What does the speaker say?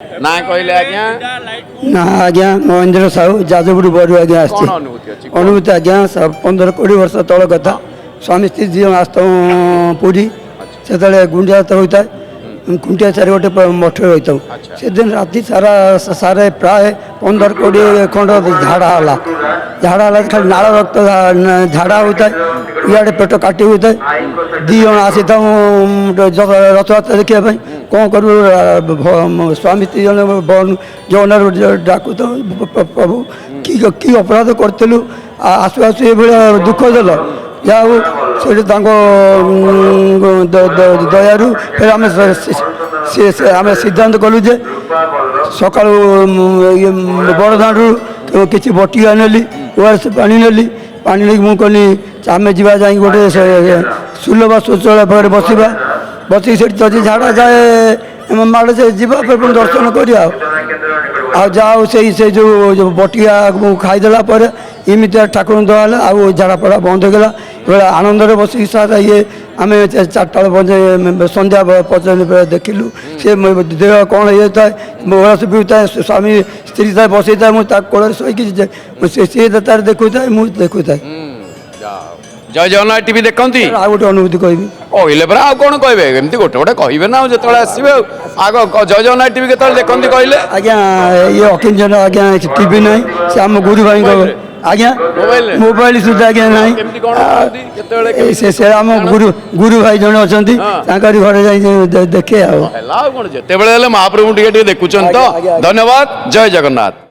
ना कहले आज्ञा ना आज्ञा महेंद्र साहू जाजपुर बरु आज्ञा कौन अनुभूति अच्छी अनुभूति आज्ञा 15-20 वर्ष तल कथा स्वामी स्त्री जी आस्त पुरी से गुंडा जात होता है खुंटिया चारि गोटे मठ रही था से दिन राति सारा सारे प्राय 15-20 खंड झाड़ा है झाड़ा खाली नाल रक्त झाड़ा होता है इे पेट काटी होता है 2 जन आसी था रथयात्रा देखा कौन करूँ स्वामी स्त्री जन जगन्नाथ डाकू तो प्रभु कि अपराध करूँ आसु आसु ये दुख देल जा से दयारू फिर आम सिद्धांत कलु जे सका बड़दाणु किसी बटिया नेली ओआरएस पानी नेली पानी नहीं मुझे आम जा जा गोटे सुलभ शौचालय पाखे बसवा बस से झाड़ा जाए माड़ से जा दर्शन कर जाओ से जो बटिया खाईदेला इमितिया ठाकुर दयाला आउ झाड़ा पड़ा बंद होगा आनंद बसिक सारा ये आम 4टा संध्या पर्यटन देखिलु से देह कौन ये था ओरस पीता स्वामी स्त्री था बसई था मुझे कोल शोक सी तार देखु था मुझे देखु था जय जगन्नाथ टीवी देखती आ गोटे अनुभूति कहबी कहले परा आ कौन कहे एमती गोटे गोटे कहे ना जो आसवे आग जय जगन्नाथ टीवी के देखती कहले आज्ञा ये अकिंचन आज्ञा टीवी ना से आम गुरु भाई आज्ञा मोबाइल सुधा आज्ञा ना से आम गुरु भाई जन अच्छा घरे जा देखे कौन जिते महाप्रभु टे देखुं तो धन्यवाद जय जगन्नाथ।